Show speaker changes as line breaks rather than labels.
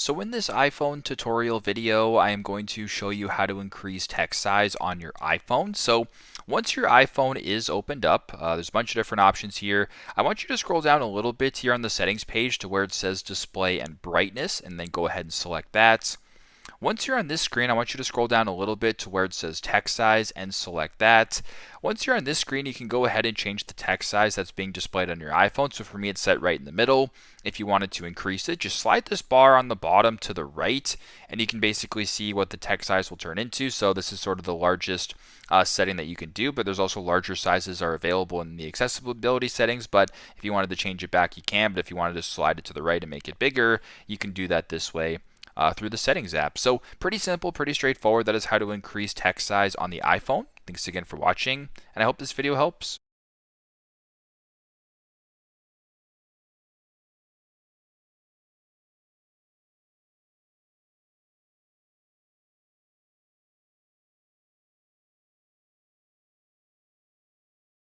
So in this iPhone tutorial video, I am going to show you how to increase text size on your iPhone. So once your iPhone is opened up, there's a bunch of different options here. I want you to scroll down a little bit here on the settings page to where it says display and brightness, and then go ahead and select that. Once you're on this screen, I want you to scroll down a little bit to where it says text size and select that. Once you're on this screen, you can go ahead and change the text size that's being displayed on your iPhone. So for me, it's set right in the middle. If you wanted to increase it, just slide this bar on the bottom to the right, and you can basically see what the text size will turn into. So this is sort of the largest setting that you can do, but there's also larger sizes are available in the accessibility settings. But if you wanted to change it back, you can. But if you wanted to slide it to the right and make it bigger, you can do that this way through the settings app. So pretty simple, pretty straightforward. That is how to increase text size on the iPhone. Thanks again for watching, and I hope this video helps.